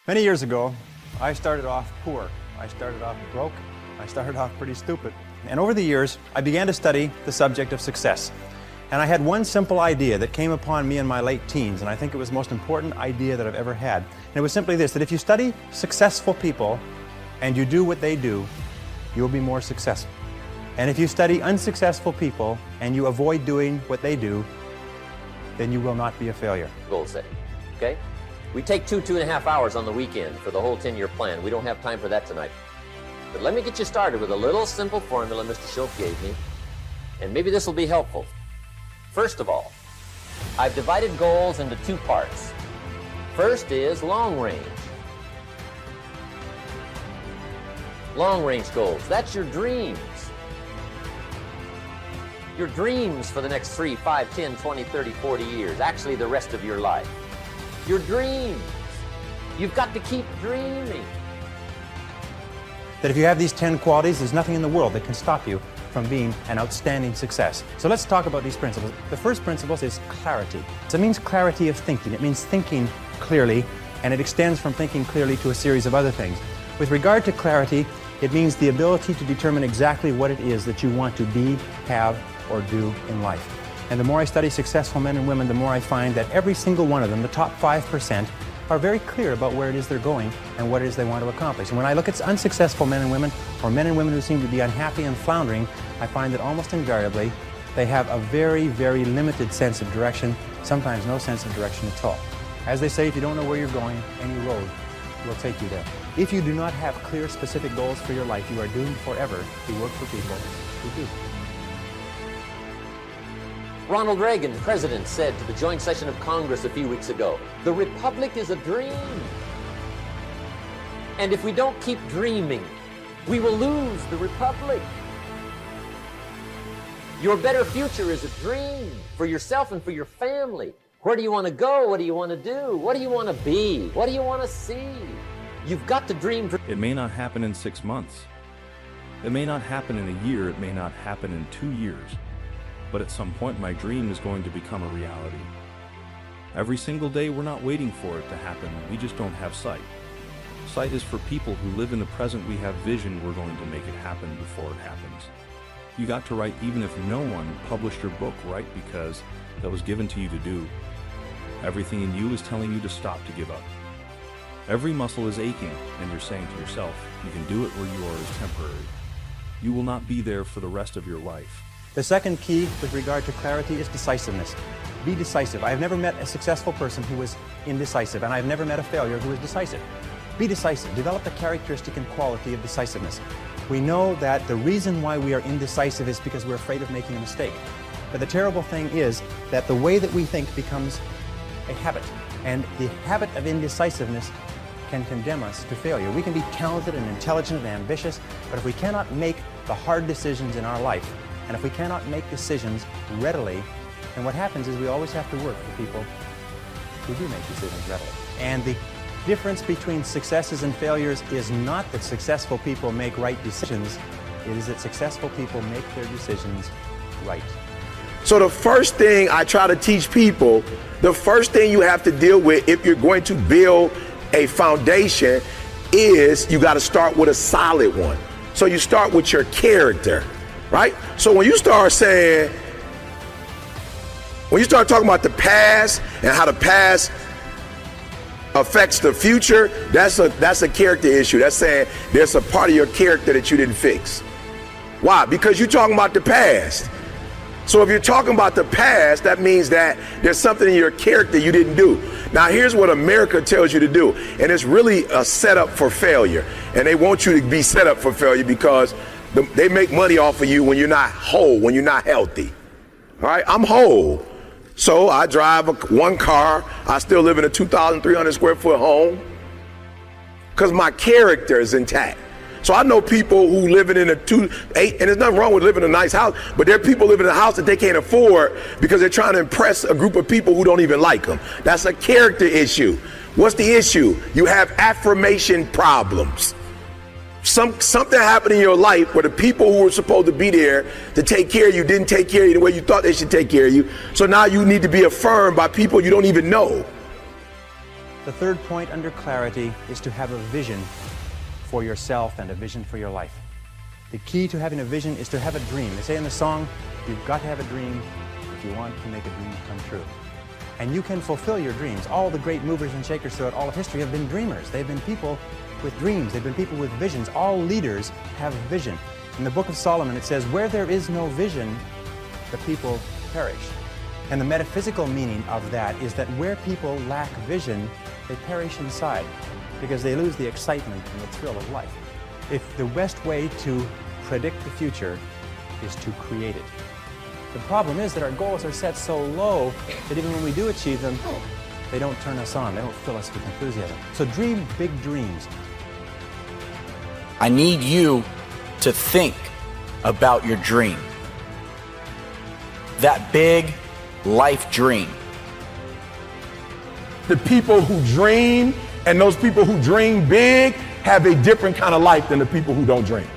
Many years ago, I started off poor. I started off broke. I started off pretty stupid. And over the years, I began to study the subject of success. And I had one simple idea that came upon me in my late teens, and I think it was the most important idea that I've ever had. And it was simply this, that if you study successful people and you do what they do, you'll be more successful. And if you study unsuccessful people and you avoid doing what they do, then you will not be a failure. Goal setting, okay? We take 2.5 hours on the weekend for the whole 10-year plan. We don't have time for that tonight. But let me get you started with a little simple formula Mr. Schultz gave me, and maybe this will be helpful. First of all, I've divided goals into two parts. First is long range. Long range goals, that's your dreams. Your dreams for the next 3, 5, 10, 20, 30, 40 years, actually the rest of your life. Your dreams. You've got to keep dreaming. That if you have these 10 qualities, there's nothing in the world that can stop you from being an outstanding success. So let's talk about these principles. The first principle is clarity. So it means clarity of thinking. It means thinking clearly, and it extends from thinking clearly to a series of other things. With regard to clarity, it means the ability to determine exactly what it is that you want to be, have, or do in life. And the more I study successful men and women, the more I find that every single one of them, the top 5%, are very clear about where it is they're going and what it is they want to accomplish. And when I look at unsuccessful men and women, or men and women who seem to be unhappy and floundering, I find that almost invariably they have a very, very limited sense of direction, sometimes no sense of direction at all. As they say, if you don't know where you're going, any road will take you there. If you do not have clear, specific goals for your life, you are doomed forever to work for people who do. Ronald Reagan, president, said to the joint session of Congress a few weeks ago, "The Republic is a dream. And if we don't keep dreaming, we will lose the Republic." Your better future is a dream for yourself and for your family. Where do you want to go? What do you want to do? What do you want to be? What do you want to see? You've got to dream. It may not happen in 6 months. It may not happen in a year. It may not happen in 2 years. But at some point, my dream is going to become a reality. Every single day, we're not waiting for it to happen. We just don't have sight. Sight is for people who live in the present. We have vision. We're going to make it happen before it happens. You got to write even if no one published your book, right? Because that was given to you to do. Everything in you is telling you to stop, to give up. Every muscle is aching, and you're saying to yourself, you can do it where you are is temporary. You will not be there for the rest of your life. The second key with regard to clarity is decisiveness. Be decisive. I have never met a successful person who was indecisive, and I have never met a failure who was decisive. Be decisive. Develop the characteristic and quality of decisiveness. We know that the reason why we are indecisive is because we're afraid of making a mistake. But the terrible thing is that the way that we think becomes a habit, and the habit of indecisiveness can condemn us to failure. We can be talented and intelligent and ambitious, but if we cannot make the hard decisions in our life, and if we cannot make decisions readily, then what happens is we always have to work for people who do make decisions readily. And the difference between successes and failures is not that successful people make right decisions, it is that successful people make their decisions right. So the first thing I try to teach people, the first thing you have to deal with if you're going to build a foundation is you got to start with a solid one. So you start with your character. Right? So when you start saying, when you start talking about the past and how the past affects the future, that's a character issue. That's saying there's a part of your character that you didn't fix. Why? Because you're talking about the past. So if you're talking about the past, that means that there's something in your character you didn't do. Now here's what America tells you to do, and it's really a setup for failure. And they want you to be set up for failure because they make money off of you when you're not whole, when you're not healthy. All right, I'm whole. So I drive one car. I still live in a 2,300 square foot home because my character is intact. So I know people who living in a 2-8, and there's nothing wrong with living in a nice house, but there are people living in a house that they can't afford because they're trying to impress a group of people who don't even like them. That's a character issue. What's the issue? You have affirmation problems. Something happened in your life where the people who were supposed to be there to take care of you didn't take care of you the way you thought they should take care of you. So now you need to be affirmed by people you don't even know. The third point under clarity is to have a vision for yourself and a vision for your life. The key to having a vision is to have a dream. They say in the song, you've got to have a dream if you want to make a dream come true. And you can fulfill your dreams. All the great movers and shakers throughout all of history have been dreamers. They've been people with dreams. They've been people with visions. All leaders have vision. In the book of Solomon, it says, where there is no vision, the people perish. And the metaphysical meaning of that is that where people lack vision, they perish inside because they lose the excitement and the thrill of life. If the best way to predict the future is to create it. The problem is that our goals are set so low that even when we do achieve them, they don't turn us on. They don't fill us with enthusiasm. So dream big dreams. I need you to think about your dream. That big life dream. The people who dream and those people who dream big have a different kind of life than the people who don't dream.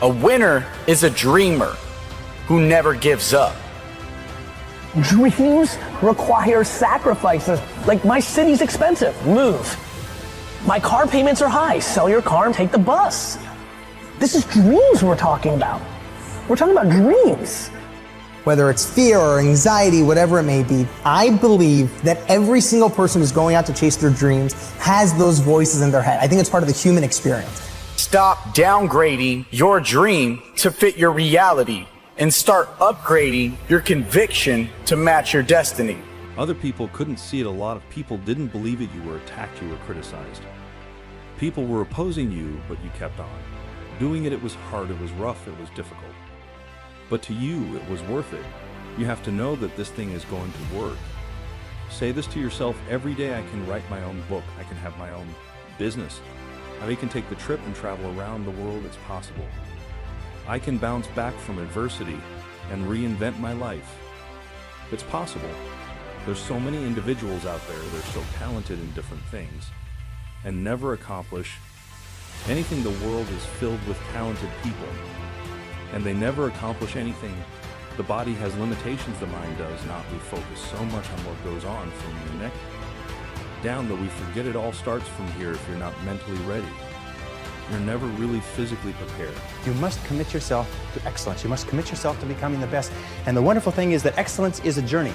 A winner is a dreamer who never gives up. Dreams require sacrifices. Like, my city's expensive, move. My car payments are high, sell your car and take the bus. This is dreams we're talking about. We're talking about dreams. Whether it's fear or anxiety, whatever it may be, I believe that every single person who's going out to chase their dreams has those voices in their head. I think it's part of the human experience. Stop downgrading your dream to fit your reality and start upgrading your conviction to match your destiny. Other people couldn't see it. A lot of people didn't believe it. You were attacked, you were criticized. People were opposing you, but you kept on. Doing it, it was hard, it was rough, it was difficult. But to you, it was worth it. You have to know that this thing is going to work. Say this to yourself every day: I can write my own book, I can have my own business. I can take the trip and travel around the world, it's possible. I can bounce back from adversity and reinvent my life. It's possible. There's so many individuals out there, they're so talented in different things, and never accomplish anything. The world is filled with talented people, and they never accomplish anything. The body has limitations, the mind does not. We focus so much on what goes on from your neck down that we forget it all starts from here. If you're not mentally ready, you're never really physically prepared. You must commit yourself to excellence. You must commit yourself to becoming the best. And the wonderful thing is that excellence is a journey.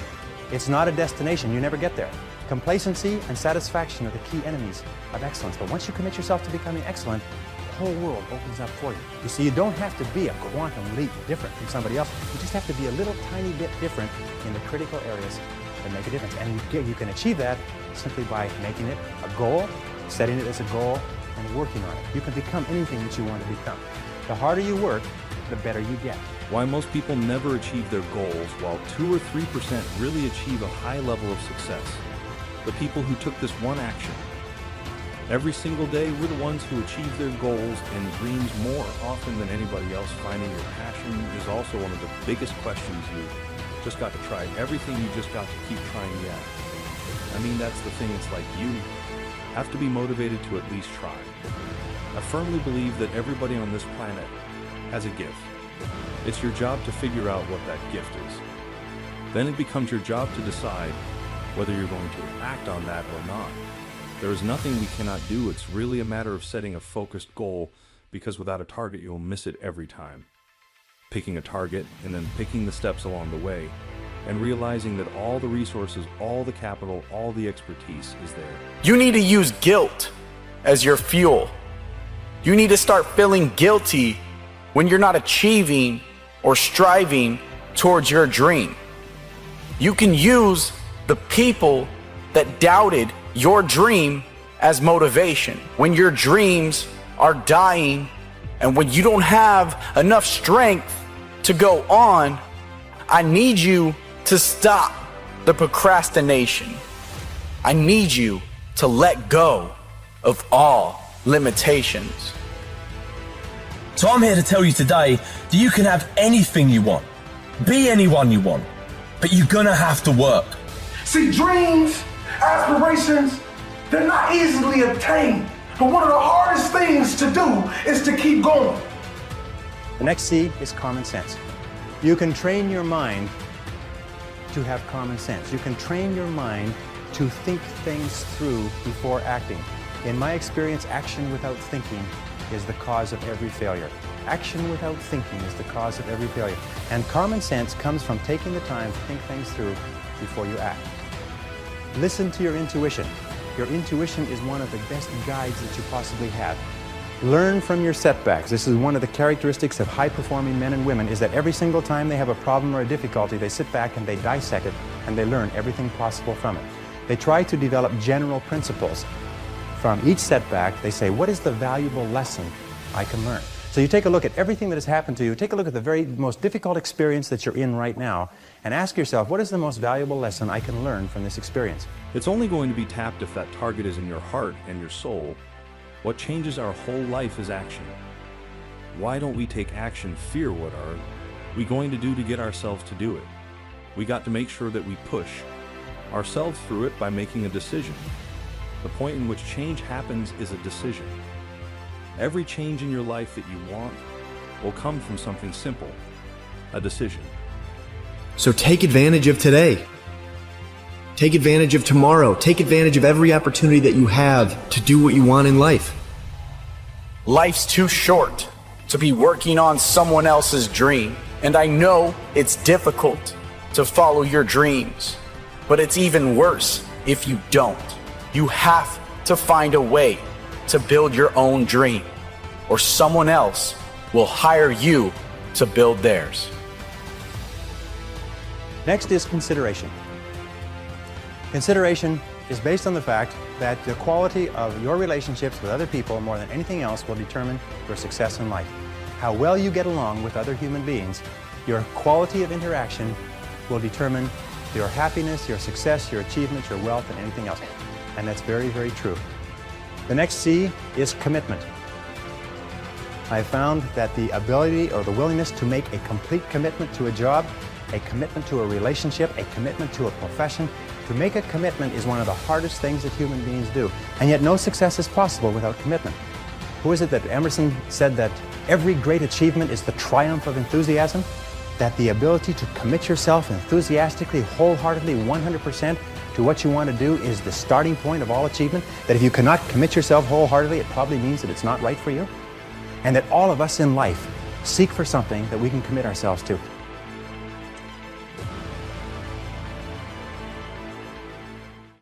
It's not a destination. You never get there. Complacency and satisfaction are the key enemies of excellence. But once you commit yourself to becoming excellent, the whole world opens up for you. You see, you don't have to be a quantum leap different from somebody else. You just have to be a little tiny bit different in the critical areas that make a difference. And you can achieve that simply by making it a goal, setting it as a goal, and working on it. You can become anything that you want to become. The harder you work, the better you get. Why most people never achieve their goals, while 2 or 3% really achieve a high level of success. The people who took this one action every single day were the ones who achieve their goals and dreams more often than anybody else. Finding your passion is also one of the biggest questions. You just got to try everything. You just got to keep trying yet. I mean, that's the thing. It's like you have to be motivated to at least try. I firmly believe that everybody on this planet has a gift. It's your job to figure out what that gift is. Then it becomes your job to decide whether you're going to act on that or not. There is nothing we cannot do. It's really a matter of setting a focused goal, because without a target, you'll miss it every time. Picking a target and then picking the steps along the way, and realizing that all the resources, all the capital, all the expertise is there. You need to use guilt as your fuel. You need to start feeling guilty when you're not achieving or striving towards your dream. You can use the people that doubted your dream as motivation. When your dreams are dying and when you don't have enough strength to go on, I need you to stop the procrastination. I need you to let go of all limitations. So I'm here to tell you today that you can have anything you want, be anyone you want, but you're gonna have to work. See, dreams, aspirations, they're not easily obtained. But one of the hardest things to do is to keep going. The next C is common sense. You can train your mind to have common sense. You can train your mind to think things through before acting. In my experience, action without thinking is the cause of every failure. Action without thinking is the cause of every failure. And common sense comes from taking the time to think things through before you act. Listen to your intuition. Your intuition is one of the best guides that you possibly have. Learn from your setbacks. This is one of the characteristics of high-performing men and women, is that every single time they have a problem or a difficulty, they sit back and they dissect it and they learn everything possible from it. They try to develop general principles. From each setback, they say, what is the valuable lesson I can learn? So you take a look at everything that has happened to you, take a look at the very most difficult experience that you're in right now, and ask yourself, what is the most valuable lesson I can learn from this experience? It's only going to be tapped if that target is in your heart and your soul. What changes our whole life is action. Why don't we take action? Fear, what are we going to do to get ourselves to do it? We got to make sure that we push ourselves through it by making a decision. The point in which change happens is a decision. Every change in your life that you want will come from something simple, a decision. So take advantage of today. Take advantage of tomorrow. Take advantage of every opportunity that you have to do what you want in life. Life's too short to be working on someone else's dream. And I know it's difficult to follow your dreams, but it's even worse if you don't. You have to find a way to build your own dream, or someone else will hire you to build theirs. Next is consideration. Consideration is based on the fact that the quality of your relationships with other people more than anything else will determine your success in life. How well you get along with other human beings, your quality of interaction will determine your happiness, your success, your achievements, your wealth, and anything else. And that's very, very true. The next C is commitment. I found that the ability or the willingness to make a complete commitment to a job, a commitment to a relationship, a commitment to a profession, to make a commitment is one of the hardest things that human beings do. And yet no success is possible without commitment. Who is it that Emerson said that every great achievement is the triumph of enthusiasm? That the ability to commit yourself enthusiastically, wholeheartedly, 100% to what you want to do is the starting point of all achievement? That if you cannot commit yourself wholeheartedly, it probably means that it's not right for you? And that all of us in life seek for something that we can commit ourselves to.